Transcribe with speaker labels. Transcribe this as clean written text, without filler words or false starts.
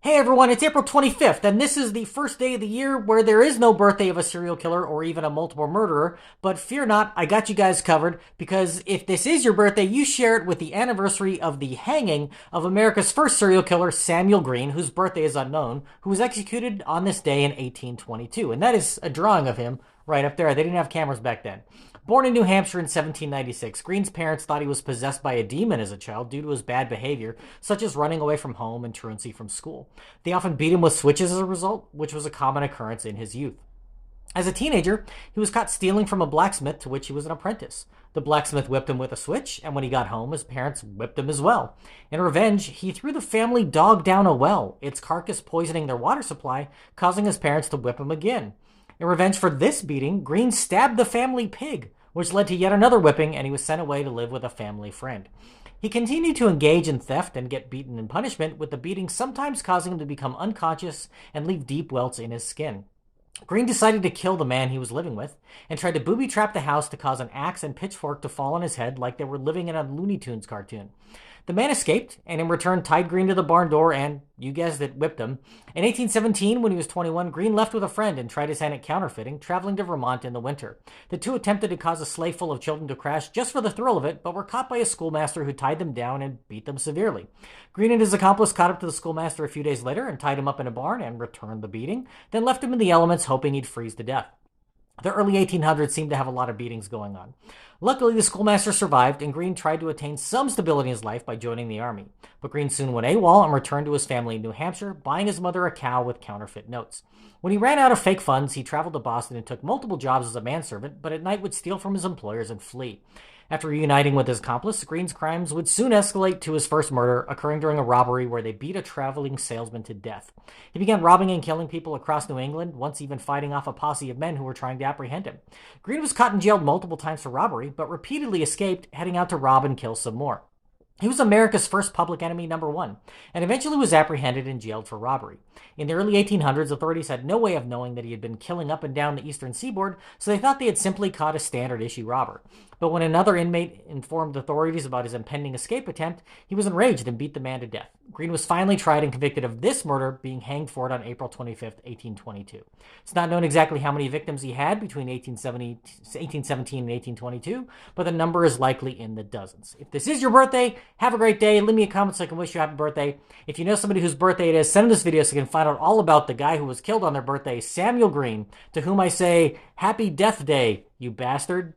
Speaker 1: Hey everyone, it's April 25th, and this is the first day of the year where there is no birthday of a serial killer or even a multiple murderer. But fear not, I got you guys covered, because if this is your birthday, you share it with the anniversary of the hanging of America's first serial killer, Samuel Green, whose birthday is unknown, who was executed on this day in 1822. And that is a drawing of him right up there. They didn't have cameras back then. Born in New Hampshire in 1796, Green's parents thought he was possessed by a demon as a child due to his bad behavior, such as running away from home and truancy from school. They often beat him with switches as a result, which was a common occurrence in his youth. As a teenager, he was caught stealing from a blacksmith to which he was an apprentice. The blacksmith whipped him with a switch, and when he got home, his parents whipped him as well. In revenge, he threw the family dog down a well, its carcass poisoning their water supply, causing his parents to whip him again. In revenge for this beating, Green stabbed the family pig, which led to yet another whipping, and he was sent away to live with a family friend. He continued to engage in theft and get beaten in punishment, with the beating sometimes causing him to become unconscious and leave deep welts in his skin. Green decided to kill the man he was living with and tried to booby trap the house to cause an axe and pitchfork to fall on his head like they were living in a Looney Tunes cartoon. The man escaped and in return tied Green to the barn door and, you guessed it, whipped him. In 1817, when he was 21, Green left with a friend and tried his hand at counterfeiting, traveling to Vermont in the winter. The two attempted to cause a sleigh full of children to crash just for the thrill of it, but were caught by a schoolmaster who tied them down and beat them severely. Green and his accomplice caught up to the schoolmaster a few days later and tied him up in a barn and returned the beating, then left him in the elements hoping he'd freeze to death. The early 1800s seemed to have a lot of beatings going on. Luckily, the schoolmaster survived, and Green tried to attain some stability in his life by joining the army. But Green soon went AWOL and returned to his family in New Hampshire, buying his mother a cow with counterfeit notes. When he ran out of fake funds, he traveled to Boston and took multiple jobs as a manservant, but at night would steal from his employers and flee. After reuniting with his accomplice, Green's crimes would soon escalate to his first murder, occurring during a robbery where they beat a traveling salesman to death. He began robbing and killing people across New England, once even fighting off a posse of men who were trying to apprehend him. Green was caught and jailed multiple times for robbery, but repeatedly escaped, heading out to rob and kill some more. He was America's first public enemy #1, and eventually was apprehended and jailed for robbery. In the early 1800s, authorities had no way of knowing that he had been killing up and down the eastern seaboard, so they thought they had simply caught a standard-issue robber. But when another inmate informed authorities about his impending escape attempt, he was enraged and beat the man to death. Green was finally tried and convicted of this murder, being hanged for it on April 25th, 1822. It's not known exactly how many victims he had between 1817 and 1822, but the number is likely in the dozens. If this is your birthday, have a great day. Leave me a comment so I can wish you a happy birthday. If you know somebody whose birthday it is, send them this video so you can find out all about the guy who was killed on their birthday, Samuel Green, to whom I say, Happy Death Day, you bastard.